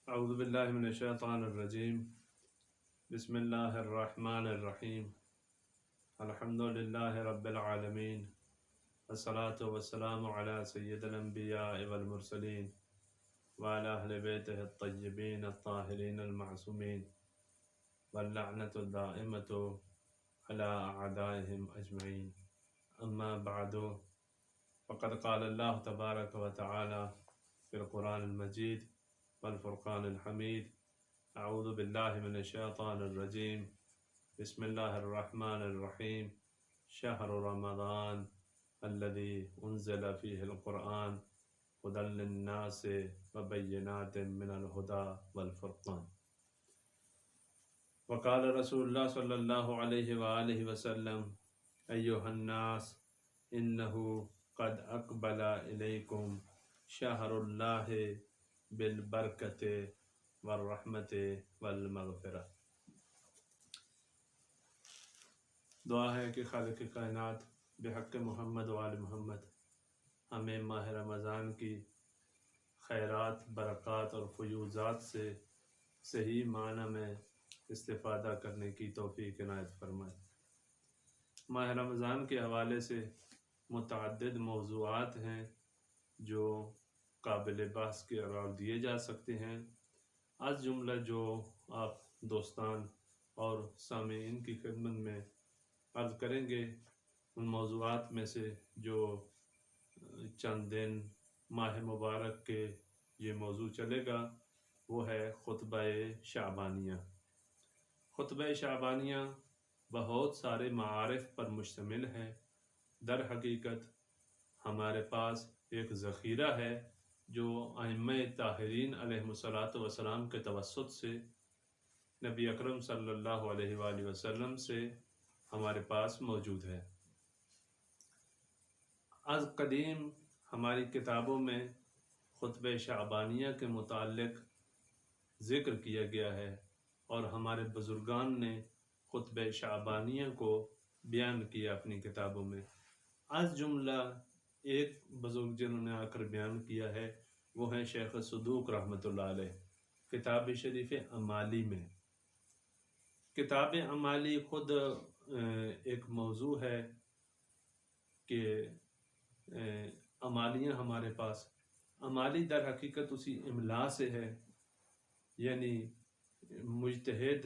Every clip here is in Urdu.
اعوذ باللہ من الشیطان الرجیم بسم اللہ الرحمن الرحیم الحمد للہ رب العالمین والصلاة والسلام علی سید الانبیاء والمرسلین وعلی اہل بیتہ الطیبین الطاہرین المعصومین واللعنۃ الدائمۃ علی اعدائہم اجمعین اما بعد فقد قال اللہ تبارک و تعالی فی القرآن المجید والفرقان الحمید اعوذ باللہ من الشیطان الرجیم بسم اللہ الرحمن الرحیم شہر رمضان الذي انزل فیہ القرآن هدى للناس وبینات من الہدى والفرقان وقال رسول اللہ صلی اللہ علیہ وآلہ وسلم ایہا الناس انہ قد اقبل الیکم شہر اللہ بالبرکت والرحمت والمغفرہ۔ دعا ہے کہ خالق کائنات بحق محمد و آل محمد ہمیں ماہ رمضان کی خیرات، برکات اور فیوضات سے صحیح معنی میں استفادہ کرنے کی توفیق عنایت فرمائے۔ ماہ رمضان کے حوالے سے متعدد موضوعات ہیں جو قابل بحث قرار دیے جا سکتے ہیں۔ از جملہ جو آپ دوستان اور سامعین کی خدمت میں عرض کریں گے، ان موضوعات میں سے جو چند دن ماہ مبارک کے یہ موضوع چلے گا وہ ہے خطبہ شعبانیہ۔ خطبہ شعبانیہ بہت سارے معارف پر مشتمل ہے۔ در حقیقت ہمارے پاس ایک ذخیرہ ہے جو ائمہ طاہرین علیہم الصلاۃ والسلام کے توسط سے نبی اکرم صلی اللہ علیہ وآلہ وسلم سے ہمارے پاس موجود ہے۔ از قدیم ہماری کتابوں میں خطبہ شعبانیہ کے متعلق ذکر کیا گیا ہے اور ہمارے بزرگان نے خطبہ شعبانیہ کو بیان کیا اپنی کتابوں میں۔ از جملہ ایک بزرگ جنہوں نے آ کر بیان کیا ہے وہ ہیں شیخ صدوق رحمۃ اللہ علیہ، کتاب شریف عمالی میں۔ کتاب عمالی خود ایک موضوع ہے کہ عمالیاں ہمارے پاس، عمالی در حقیقت اسی املا سے ہے، یعنی مجتہد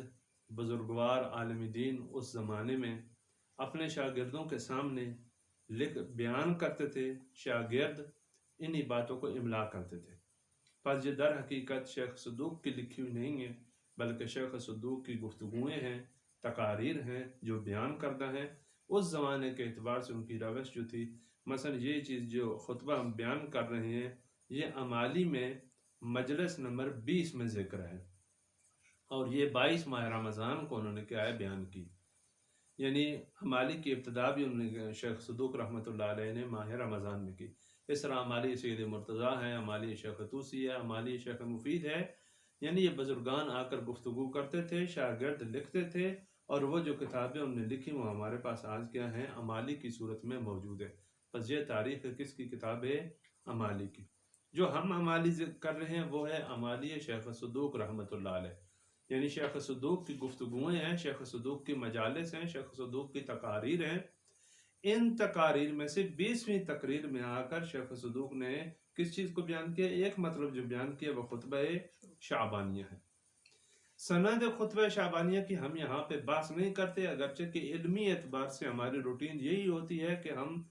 بزرگوار عالم دین اس زمانے میں اپنے شاگردوں کے سامنے لکھ بیان کرتے تھے، شاگرد انہی باتوں کو املا کرتے تھے۔ پس یہ در حقیقت شیخ صدوق کی لکھی ہوئی نہیں ہے بلکہ شیخ صدوق کی گفتگویں ہیں، تقاریر ہیں جو بیان کردہ ہیں۔ اس زمانے کے اعتبار سے ان کی روش جو تھی، مثلا یہ چیز جو خطبہ ہم بیان کر رہے ہیں یہ عمالی میں مجلس نمبر 20 میں ذکر ہے، اور یہ 22 ماہ رمضان کو انہوں نے کیا ہے بیان کی، یعنی عمالی کی ابتدا بھی انہوں نے شیخ صدوق رحمۃ اللہ علیہ نے ماہ رمضان میں کی۔ اس طرح عمالی سید مرتضیٰ ہے، عمالی شیخ توسی ہے، عمالی شیخ مفید ہے، یعنی یہ بزرگان آ کر گفتگو کرتے تھے، شاگرد لکھتے تھے، اور وہ جو کتابیں انہوں نے لکھی وہ ہمارے پاس آج کیا ہیں عمالی کی صورت میں موجود ہے۔ بس یہ تاریخ کس کی کتاب ہے؟ عمالی کی۔ جو ہم عمالی کر رہے ہیں وہ ہے عمالی شیخ صدوق رحمۃ اللہ علیہ، یعنی شیخ صدوق کی گفتگویں ہیں، شیخ صدوق کی مجالس ہیں، شیخ صدوق کی تقاریر ہیں۔ ان تقاریر میں سے 20ویں تقریر میں آ کر شیخ صدوق نے کس چیز کو بیان کیا؟ ایک مطلب جو بیان کیا وہ خطبہ شعبانیہ ہے۔ سند خطبہ شعبانیہ کی ہم یہاں پہ بحث نہیں کرتے، اگرچہ کہ علمی اعتبار سے ہماری روٹین یہی ہوتی ہے کہ ہم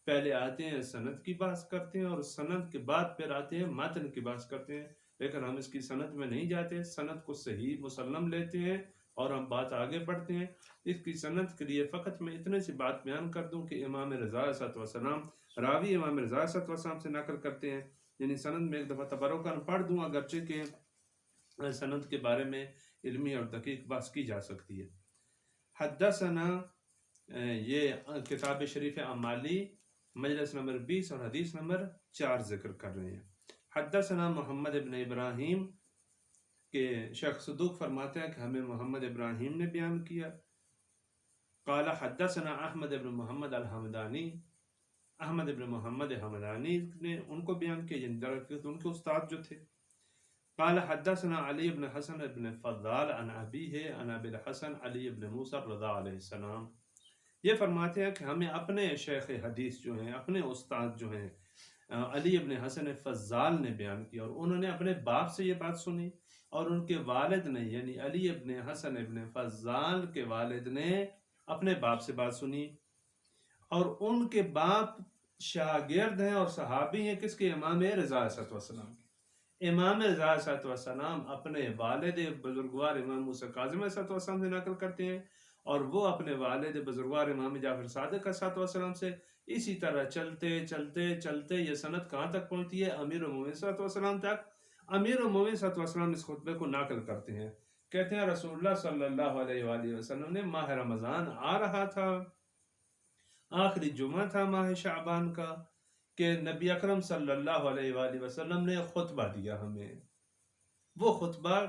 پہلے آتے ہیں سند کی بحث کرتے ہیں اور سند کے بعد پھر آتے ہیں متن کی بحث کرتے ہیں، لیکن ہم اس کی سند میں نہیں جاتے، سند کو صحیح مسلم لیتے ہیں اور ہم بات آگے بڑھتے ہیں۔ اس کی سند کے لیے فقط میں اتنے سی بات بیان کر دوں کہ امام رضا علیہ السلام راوی امام رضا علیہ السلام سے نقل کرتے ہیں، یعنی سند میں ایک دفعہ تبرکاً پڑھ دوں، اگرچہ کہ سند کے بارے میں علمی اور دقیق بحث کی جا سکتی ہے۔ حدثنا یہ کتاب شریف عمالی مجلس نمبر 20 اور حدیث نمبر 4 ذکر کر رہے ہیں۔ حدثنا محمد ابن ابراہیم کہ شیخ صدوق فرماتے ہیں کہ ہمیں محمد ابراہیم نے بیان کیا۔ قال حدثنا احمد ابن محمد الحمدانی، احمد ابن محمد حمدانی نے ان کو بیان کیا، یعنی ان کے استاد جو تھے۔ قال حدثنا علی بن حسن بن فضال عن ابیہ عن ابی الحسن علی بن موسیٰ رضا علیہ السلام. یہ فرماتے ہیں کہ ہمیں اپنے شیخ حدیث جو ہیں، اپنے استاد جو ہیں علی ابن حسن فضال نے بیان کیا، اور انہوں نے اپنے باپ سے یہ بات سنی، اور ان کے والد نے یعنی علی ابن حسن ابن فضال کے والد نے اپنے باپ سے بات سنی، اور ان کے باپ شاگرد ہیں اور صحابی ہیں کس کے؟ امام رضا علیہ السلام کے. امام رضا علیہ السلام اپنے والد بزرگوار امام موسیٰ کاظم علیہ السلام سے نقل کرتے ہیں، اور وہ اپنے والد بزرگوار امام جعفر صادق علیہ السلام سے. اسی طرح چلتے چلتے چلتے یہ سند کہاں تک پہنچتی ہے؟ امیر المومنین صلی اللہ علیہ وسلم تک. امیر المومنین صلی اللہ علیہ وسلم اس خطبے کو نقل کرتے ہیں، کہتے ہیں رسول اللہ صلی اللہ علیہ وآلہ وسلم نے ماہ رمضان آ رہا تھا، آخری جمعہ تھا ماہ شعبان کا، کہ نبی اکرم صلی اللہ علیہ وآلہ وسلم نے خطبہ دیا ہمیں. وہ خطبہ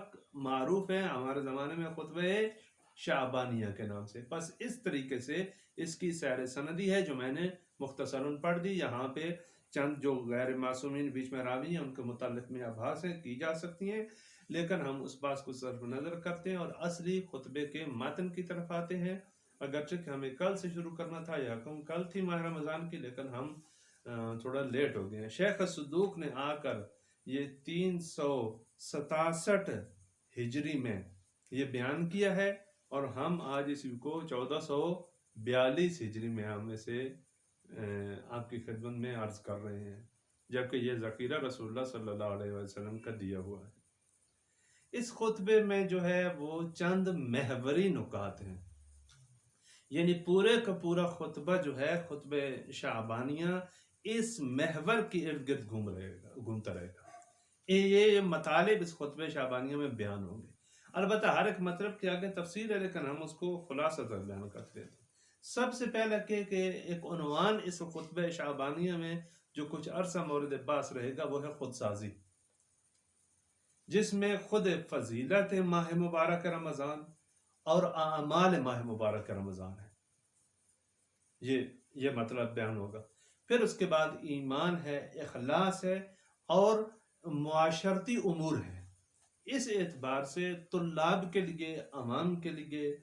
معروف ہے ہمارے زمانے میں خطبہ شعبانیہ کے نام سے. بس اس طریقے سے اس کی سیر سندی ہے جو میں نے مختصراً پڑھ دی. یہاں پہ چند جو غیر معصومین بیچ میں راوی ہیں ان کے متعلق میں آبھاسیں کی جا سکتی ہیں، لیکن ہم اس بات کو صرف نظر کرتے ہیں اور اصلی خطبے کے متن کی طرف آتے ہیں. اگرچہ کہ ہمیں کل سے شروع کرنا تھا، یا کل تھی ماہ رمضان کی، لیکن ہم تھوڑا لیٹ ہو گئے ہیں. شیخ صدوق نے آ کر یہ 367 ہجری میں یہ بیان کیا ہے، اور ہم آج اس کو 1442 ہجری میں ہم میں سے آپ کی خدمت میں عرض کر رہے ہیں، جبکہ یہ ذخیرہ رسول اللہ صلی اللہ علیہ وسلم کا دیا ہوا ہے. اس خطبے میں جو ہے وہ چند محوری نکات ہیں، یعنی پورے کا پورا خطبہ جو ہے خطبہ شعبانیہ اس محور کے ارد گرد گھومتا رہے گا. یہ مطالب اس خطبہ شعبانیہ میں بیان ہوں گے. البتہ ہر ایک مطلب کی آگے تفصیل ہے، لیکن ہم اس کو خلاصہ تک بیان کرتے ہیں. سب سے پہلے کہ ایک عنوان اس خطبہ شعبانیہ میں جو کچھ عرصہ مورد بحث رہے گا وہ ہے خود سازی، جس میں خود فضیلت ماہ مبارک رمضان اور اعمال ماہ مبارک رمضان ہے. یہ مطلب بیان ہوگا. پھر اس کے بعد ایمان ہے، اخلاص ہے، اور معاشرتی امور ہے. اس اعتبار سے طلاب کے لیے، عوام کے لیے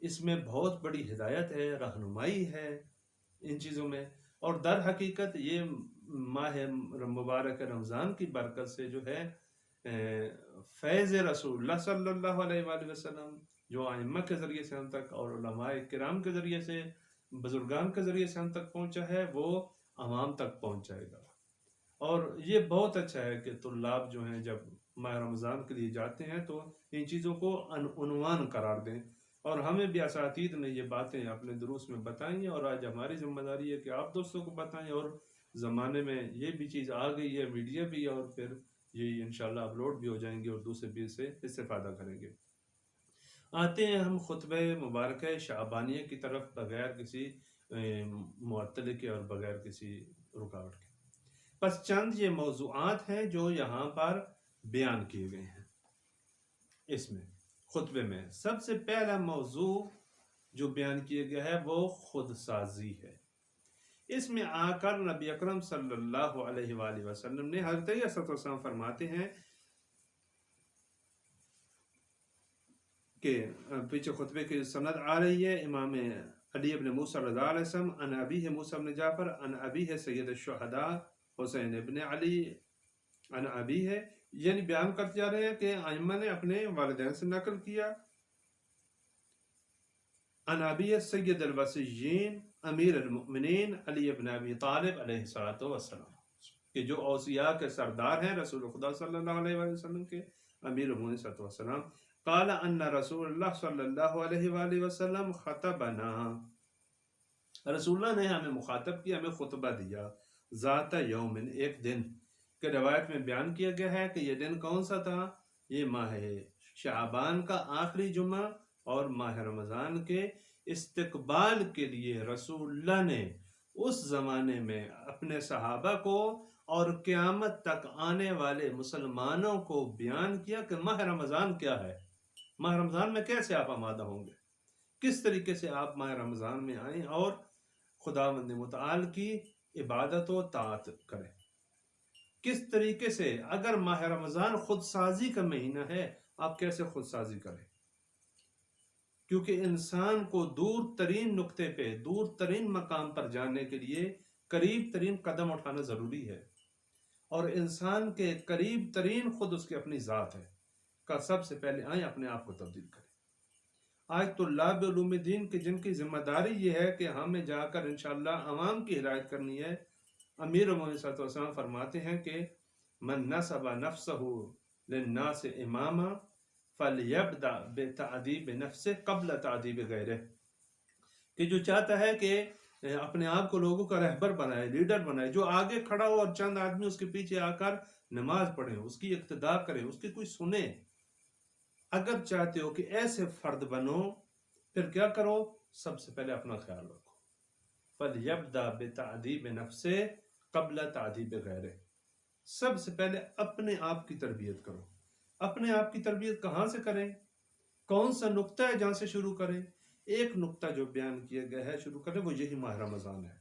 اس میں بہت بڑی ہدایت ہے، رہنمائی ہے ان چیزوں میں. اور در حقیقت یہ ماہ مبارک رمضان کی برکت سے جو ہے فیض رسول اللہ صلی اللہ علیہ وآلہ وسلم جو ائمہ کے ذریعے سے ہم تک اور علماء کرام کے ذریعے سے، بزرگان کے ذریعے سے ہم تک پہنچا ہے، وہ عوام تک پہنچ جائے گا. اور یہ بہت اچھا ہے کہ طلاب جو ہیں جب ماہ رمضان کے لیے جاتے ہیں تو ان چیزوں کو عنوان قرار دیں، اور ہمیں بھی اساتید نے یہ باتیں اپنے دروس میں بتائیں، اور آج ہماری ذمہ داری ہے کہ آپ دوستوں کو بتائیں. اور زمانے میں یہ بھی چیز آ گئی ہے، میڈیا بھی، اور پھر یہ انشاءاللہ اپلوڈ بھی ہو جائیں گے اور دوسرے بھی اسے استفادہ کریں گے. آتے ہیں ہم خطبہ مبارکہ شعبانیہ کی طرف بغیر کسی معطلی کے اور بغیر کسی رکاوٹ کے. بس چند یہ موضوعات ہیں جو یہاں پر بیان کیے گئے ہیں. اس میں خطبے میں سب سے پہلا موضوع جو بیان کیا گیا ہے وہ خود سازی ہے. اس میں آ کر نبی اکرم صلی اللہ علیہ وآلہ وسلم نے، حضرت علیہ السلام فرماتے ہیں کہ پیچھے خطبے کی سند آ رہی ہے، امام علی ابن موسیٰ رضا علیہ السلام عن ابیہ موسیٰ بن جعفر عن ابیہ سید الشہداء حسین ابن علی عن ابیہ، یعنی بیان کرتے جا رہے ہیں کہ ائمہ نے اپنے والدین سے نقل کیا. عن ابیہ سید الوصیین امیر المؤمنین علی ابن ابی طالب علیہ السلام، کہ جو اوصیاء کے سردار ہیں رسول خدا صلی اللہ علیہ وسلم کے، امیر المؤمنین صلی اللہ علیہ وسلم. قال ان رسول اللہ صلی اللہ علیہ وآلہ وسلم خطبنا، رسول اللہ نے ہمیں مخاطب کیا، ہمیں خطبہ دیا. ذات یومن، ایک دن، کہ روایت میں بیان کیا گیا ہے کہ یہ دن کون سا تھا؟ یہ ماہ شعبان کا آخری جمعہ، اور ماہ رمضان کے استقبال کے لیے رسول اللہ نے اس زمانے میں اپنے صحابہ کو اور قیامت تک آنے والے مسلمانوں کو بیان کیا کہ ماہ رمضان کیا ہے، ماہ رمضان میں کیسے آپ آمادہ ہوں گے، کس طریقے سے آپ ماہ رمضان میں آئیں اور خداوند متعال کی عبادت و طاعت کریں، کس طریقے سے، اگر ماہ رمضان خود سازی کا مہینہ ہے، آپ کیسے خود سازی کریں؟ کیونکہ انسان کو دور ترین نقطے پہ، دور ترین مقام پر جانے کے لیے قریب ترین قدم اٹھانا ضروری ہے، اور انسان کے قریب ترین خود اس کی اپنی ذات ہے کا سب سے پہلے آئیں اپنے آپ کو تبدیل کریں۔ آج طلاب علوم دین کی جن کی ذمہ داری یہ ہے کہ ہمیں جا کر انشاءاللہ عوام کی ہدایت کرنی ہے، امیر مومنین صلی اللہ علیہ وسلم فرماتے ہیں کہ من نصب نفسہ للناس اماما فلیبدأ بتعذیب نفسہ قبل تعذیب غیرہ، کہ جو چاہتا ہے کہ اپنے آپ کو لوگوں کا رہبر بنائے، لیڈر بنائے، جو آگے کھڑا ہو اور چند آدمی اس کے پیچھے آ کر نماز پڑھیں، اس کی اقتداء کریں، اس کی کوئی سنیں۔ اگر چاہتے ہو کہ ایسے فرد بنو، پھر کیا کرو؟ سب سے پہلے اپنا خیال رکھو۔ فَلْيَبْدَأْ بِتَعْذِيبِ نَفْسِهِ قَبْلَ تَعْذِيبِ غَيْرِهِ، سب سے پہلے اپنے آپ کی تربیت کرو۔ اپنے آپ کی تربیت کہاں سے کریں؟ کون سا نقطہ ہے جہاں سے شروع کریں؟ ایک نقطہ جو بیان کیا گیا ہے شروع کریں، وہ یہی ماہ رمضان ہے۔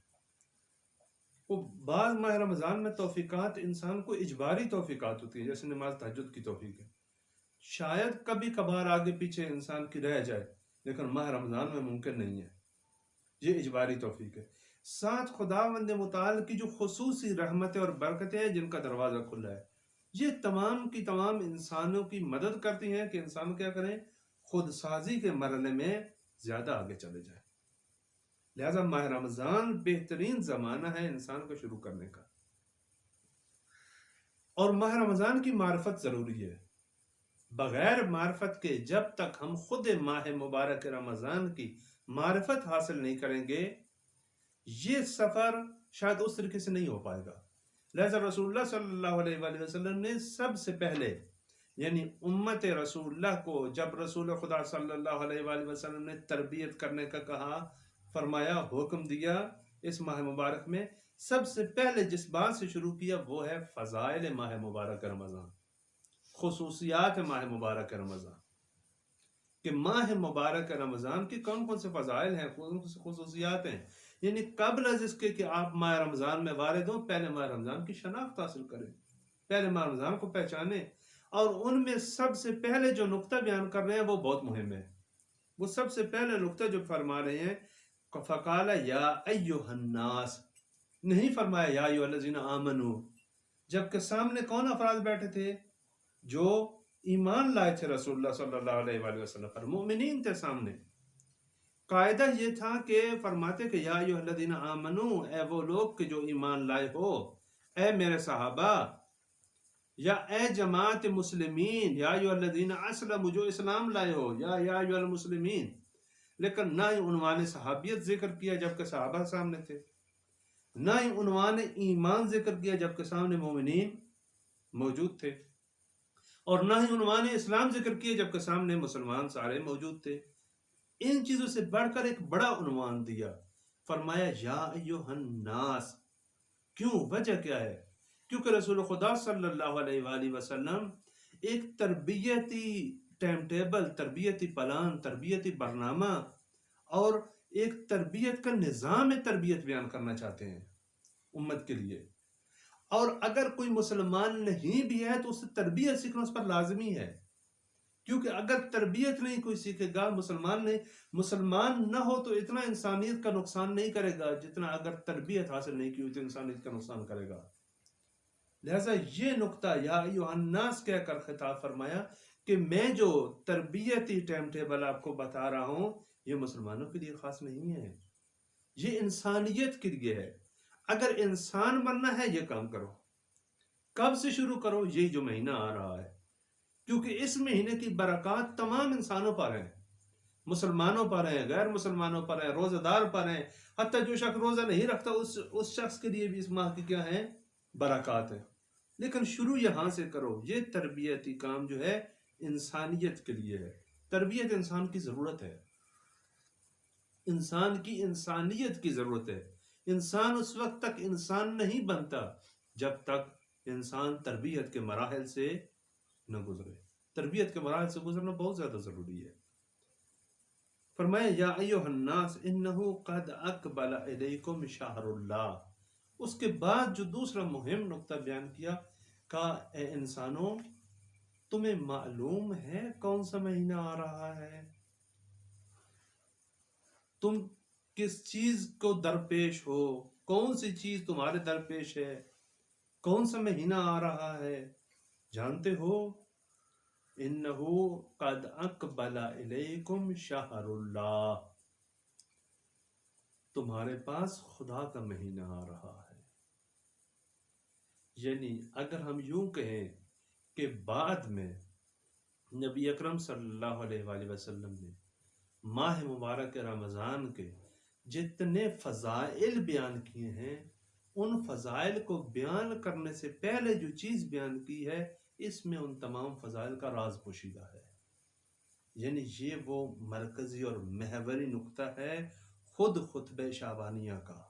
وہ بعض ماہ رمضان میں توفیقات انسان کو اجباری توفیقات ہوتی ہیں، جیسے نماز تہجد کی توفیق ہے، شاید کبھی کبھار آگے پیچھے انسان کی رہ جائے، لیکن ماہ رمضان میں ممکن نہیں ہے، یہ اجباری توفیق ہے۔ ساتھ خداوند متعال کی جو خصوصی رحمتیں اور برکتیں ہیں جن کا دروازہ کھلا ہے، یہ تمام کی تمام انسانوں کی مدد کرتی ہیں کہ انسان کیا کریں؟ خود سازی کے مرحلے میں زیادہ آگے چلے جائیں۔ لہذا ماہ رمضان بہترین زمانہ ہے انسان کو شروع کرنے کا، اور ماہ رمضان کی معرفت ضروری ہے۔ بغیر معرفت کے جب تک ہم خود ماہ مبارک رمضان کی معرفت حاصل نہیں کریں گے، یہ سفر شاید اس طریقے سے نہیں ہو پائے گا۔ لہذا رسول اللہ صلی اللہ علیہ وآلہ وسلم نے سب سے پہلے، یعنی امت رسول اللہ کو جب رسول خدا صلی اللہ علیہ وآلہ وسلم نے تربیت کرنے کا کہا، فرمایا، حکم دیا، اس ماہ مبارک میں سب سے پہلے جس بات سے شروع کیا وہ ہے فضائل ماہ مبارک رمضان، خصوصیات ماہ مبارک رمضان، کہ ماہ مبارک رمضان کی کون کون سے فضائل ہیں، کون کون سے خصوصیات ہیں۔ یعنی قبل از اس کے کہ آپ ماہ رمضان میں وارد ہوں، پہلے ماہ رمضان کی شناخت حاصل کریں، پہلے ماہ رمضان کو پہچانیں، اور ان میں سب سے پہلے جو نقطہ بیان کر رہے ہیں وہ بہت مہم ہے۔ وہ سب سے پہلے نقطہ جو فرما رہے ہیں، فقال یا ایھا الناس، نہیں فرمایا یا ایھا الذین آمنوا، جبکہ سامنے کون افراد بیٹھے تھے؟ جو ایمان لائے تھے رسول اللہ صلی اللہ علیہ وآلہ وسلم پر، مومنین تھے سامنے۔ قاعدہ یہ تھا کہ فرماتے کہ یا ایھا الذین آمنوا، اے وہ لوگ کہ جو ایمان لائے ہو، اے میرے صحابہ، یا اے جماعت مسلمین، یا ایھا الذین اسلموا، جو اسلام لائے ہو، یا ایھا المسلمین، لیکن نہ ہی عنوان صحابیت ذکر کیا جبکہ صحابہ سامنے تھے، نہ ہی عنوان ایمان ذکر کیا جبکہ سامنے مومنین موجود تھے، اور نہ ہی عنوان اسلام ذکر کیا جبکہ سامنے مسلمان سارے موجود تھے۔ ان چیزوں سے بڑھ کر ایک بڑا عنوان دیا، فرمایا یا ایھا الناس۔ کیوں؟ وجہ کیا ہے؟ کیونکہ رسول خدا صلی اللہ علیہ وآلہ وسلم ایک تربیتی ٹائم ٹیبل، تربیتی پلان، تربیتی برنامہ اور ایک تربیت کا نظام تربیت بیان کرنا چاہتے ہیں امت کے لیے۔ اور اگر کوئی مسلمان نہیں بھی ہے تو اس سے تربیت سیکھنا اس پر لازمی ہے، کیونکہ اگر تربیت نہیں کوئی سیکھے گا، مسلمان نہ ہو تو اتنا انسانیت کا نقصان نہیں کرے گا جتنا اگر تربیت حاصل نہیں کی ہوئی تو انسانیت کا نقصان کرے گا۔ لہذا یہ نقطہ یا ایھا الناس کہہ کر خطاب فرمایا کہ میں جو تربیتی ٹائم ٹیبل آپ کو بتا رہا ہوں، یہ مسلمانوں کے لیے خاص نہیں ہے، یہ انسانیت کے لیے ہے۔ اگر انسان بننا ہے یہ کام کرو۔ کب سے شروع کرو؟ یہی جو مہینہ آ رہا ہے، کیونکہ اس مہینے کی برکات تمام انسانوں پر ہیں، مسلمانوں پر ہیں، غیر مسلمانوں پر ہیں، روزہ دار پر ہیں، حتیٰ جو شخص روزہ نہیں رکھتا اس شخص کے لیے بھی اس ماہ کی کیا ہیں؟ برکات ہیں۔ لیکن شروع یہاں سے کرو۔ یہ تربیتی کام جو ہے انسانیت کے لیے ہے۔ تربیت انسان کی ضرورت ہے، انسان کی انسانیت کی ضرورت ہے۔ انسان اس وقت تک انسان نہیں بنتا جب تک انسان تربیت کے مراحل سے نہ گزرے۔ تربیت کے مراحل سے گزرنا بہت زیادہ ضروری ہے۔ فرمایا یا ایھا الناس انہ قد اقبل الیکم شہر اللہ۔ اس کے بعد جو دوسرا مہم نقطہ بیان کیا کہا اے انسانوں تمہیں معلوم ہے کون سا مہینہ آ رہا ہے؟ تم کس چیز کو درپیش ہو؟ کون سی چیز تمہارے درپیش ہے؟ کون سا مہینہ آ رہا ہے؟ جانتے ہو؟ انہو قد اقبل الیکم شہر اللہ، تمہارے پاس خدا کا مہینہ آ رہا ہے۔ یعنی اگر ہم یوں کہیں کہ بعد میں نبی اکرم صلی اللہ علیہ وآلہ وسلم نے ماہ مبارک رمضان کے جتنے فضائل بیان کیے ہیں، ان فضائل کو بیان کرنے سے پہلے جو چیز بیان کی ہے، اس میں ان تمام فضائل کا راز پوشیدہ ہے۔ یعنی یہ وہ مرکزی اور محوری نقطہ ہے خود خطبہ شعبانیہ کا۔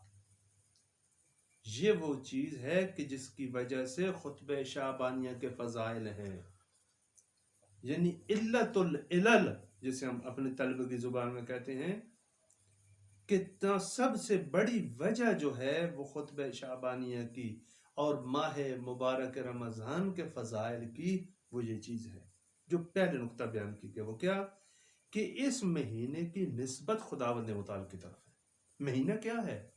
یہ وہ چیز ہے کہ جس کی وجہ سے خطبہ شعبانیہ کے فضائل ہیں۔ یعنی علت العلل جسے ہم اپنے طلبہ کی زبان میں کہتے ہیں کہ سب سے بڑی وجہ جو ہے وہ خطبہ شعبانیہ کی اور ماہ مبارک رمضان کے فضائل کی وہ یہ چیز ہے جو پہلے نقطہ بیان کی گیا۔ وہ کیا؟ کہ اس مہینے کی نسبت خداوند متعال کی طرف ہے۔ مہینہ کیا ہے؟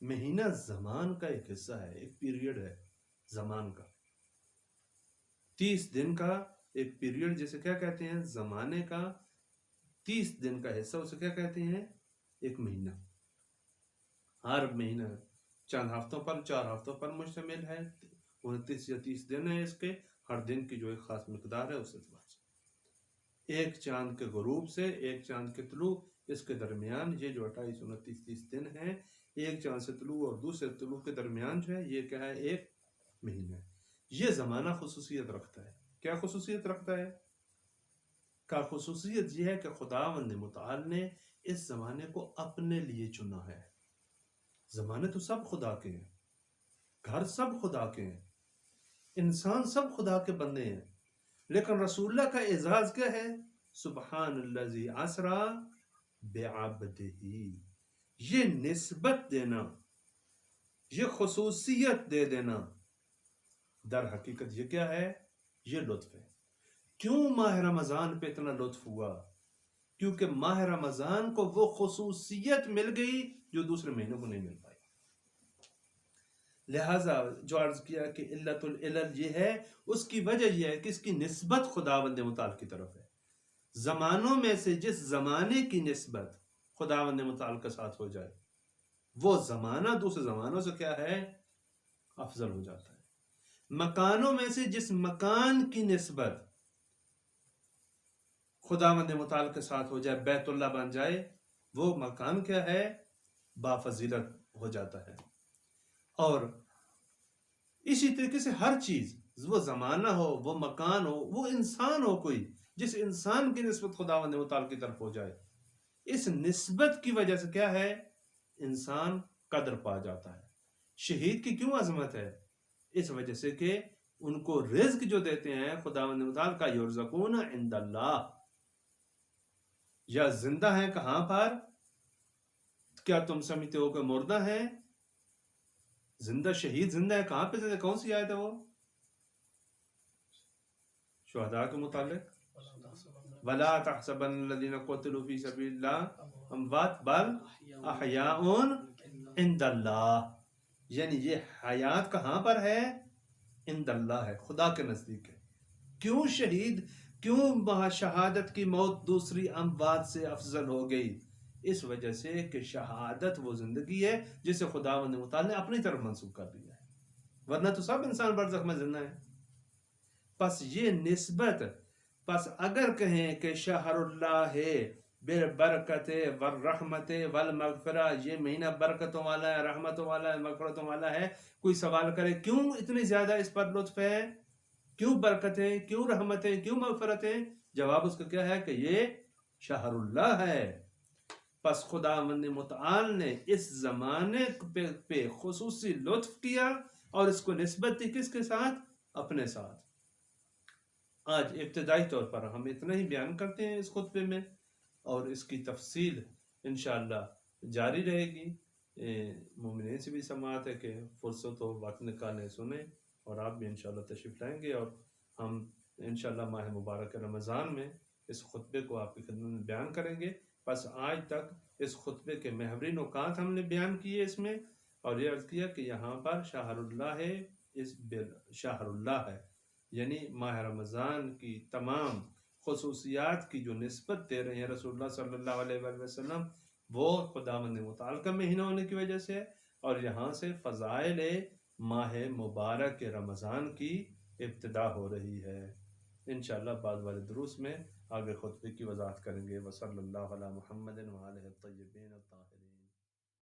مہینہ زمان کا ایک حصہ ہے، ایک پیریڈ ہے زمان کا، 30 دن کا ایک پیریڈ جسے کیا کہتے ہیں؟ زمانے کا 30 دن کا حصہ اسے کیا کہتے ہیں؟ ایک مہینہ۔ ہر مہینہ چند ہفتوں پر 4 ہفتوں پر مشتمل ہے، 29 یا 30 دن ہے اس کے، ہر دن کی جو ایک خاص مقدار ہے اس اعتبار سے۔ ایک چاند کے غروب سے ایک چاند کے طلوع اس کے درمیان یہ جو 28 29 30 دن ہیں، ایک چاند سے طلوع اور دوسرے طلوع کے درمیان جو ہے یہ کیا ہے؟ ایک مہینہ ہے۔ یہ زمانہ خصوصیت رکھتا ہے۔ کیا خصوصیت رکھتا ہے؟ کا خصوصیت یہ ہے کہ خداوند متعال نے اس زمانے کو اپنے لیے چنا ہے۔ زمانے تو سب خدا کے ہیں، گھر سب خدا کے ہیں، انسان سب خدا کے بندے ہیں، لیکن رسول اللہ کا اعزاز کیا ہے؟ سبحان الذی اسری بعبدہ، یہ نسبت دینا، یہ خصوصیت دے دینا، در حقیقت یہ کیا ہے؟ یہ لطف ہے۔ کیوں ماہ رمضان پہ اتنا لطف ہوا؟ کیونکہ ماہ رمضان کو وہ خصوصیت مل گئی جو دوسرے مہینوں کو نہیں مل پائی۔ لہٰذا جو عرض کیا کہ علت العلل یہ ہے، اس کی وجہ یہ ہے کہ اس کی نسبت خداوند متعال کی طرف ہے۔ زمانوں میں سے جس زمانے کی نسبت خداوند متعال کے ساتھ ہو جائے، وہ زمانہ دوسرے زمانوں سے کیا ہے؟ افضل ہو جاتا ہے۔ مکانوں میں سے جس مکان کی نسبت خداوند متعال کے ساتھ ہو جائے، بیت اللہ بن جائے، وہ مکان کیا ہے؟ بافضیلت ہو جاتا ہے۔ اور اسی طریقے سے ہر چیز، وہ زمانہ ہو، وہ مکان ہو، وہ انسان ہو، کوئی جس انسان کی نسبت خداوند متعال کی طرف ہو جائے، اس نسبت کی وجہ سے کیا ہے؟ انسان قدر پا جاتا ہے۔ شہید کی کیوں عظمت ہے؟ اس وجہ سے کہ ان کو رزق جو دیتے ہیں خداوند متعال کا، یرزقون عند اللہ، یا زندہ ہیں کہاں پر؟ کیا تم سمجھتے ہو کہ مردہ ہیں؟ زندہ شہید زندہ ہے کہاں پہ زندہ؟ کون سی آیت ہے وہ؟ شہداء کے متعلق، وَلَا تَحْسَبَنَّ الَّذِينَ قُتِلُوا فِي سَبِيلِ اللَّهِ أَمْوَاتٌ بَلْ أَحْيَاءٌ عِندَ اللَّهِ، یعنی یہ حیات کہاں پر ہے؟ عند اللہ ہے، خدا کے نزدیک ہے۔ کیوں شہید، کیوں شہادت کی موت دوسری اموات سے افضل ہو گئی؟ اس وجہ سے کہ شہادت وہ زندگی ہے جسے خداوند متعال نے اپنی طرف منسوخ کر دیا ہے، ورنہ تو سب انسان برزخ میں زندہ ہیں۔ پس یہ نسبت، پس اگر کہیں کہ شہر اللہ ہے بالبرکت والرحمت والمغفرہ، یہ مہینہ برکتوں والا ہے، رحمتوں والا ہے، مغفرتوں والا ہے، کوئی سوال کرے کیوں اتنی زیادہ اس پر لطف ہے، کیوں برکتیں، کیوں رحمتیں، کیوں مغفرتیں؟ جواب اس کا کیا ہے کہ یہ شہر اللہ ہے۔ پس خداوند متعال نے اس زمانے پہ خصوصی لطف کیا اور اس کو نسبت دی کس کے ساتھ؟ اپنے ساتھ۔ آج ابتدائی طور پر ہم اتنا ہی بیان کرتے ہیں اس خطبے میں، اور اس کی تفصیل انشاءاللہ جاری رہے گی۔ مومنین سے بھی سماعت ہے کہ فرصت ہو وقت نکالیں سنیں۔ اور آپ بھی انشاءاللہ تشریف لائیں گے، اور ہم انشاءاللہ ماہ مبارک رمضان میں اس خطبے کو آپ کی خدمت میں بیان کریں گے۔ بس آج تک اس خطبے کے محوری نکات ہم نے بیان کیے اس میں، اور یہ عرض کیا کہ یہاں پر شہر اللہ ہے، شہر اللہ ہے، یعنی ماہ رمضان کی تمام خصوصیات کی جو نسبت دے رہے ہیں رسول اللہ صلی اللہ علیہ وآلہ وسلم، وہ خداوند متعال کا مہینہ ہونے کی وجہ سے ہے، اور یہاں سے فضائل ماہ مبارک رمضان کی ابتدا ہو رہی ہے۔ انشاءاللہ بعد والے دروس میں آگے خطبے کی وضاحت کریں گے۔ وصلی اللہ علی محمد وآلہ الطیبین الطاہرین۔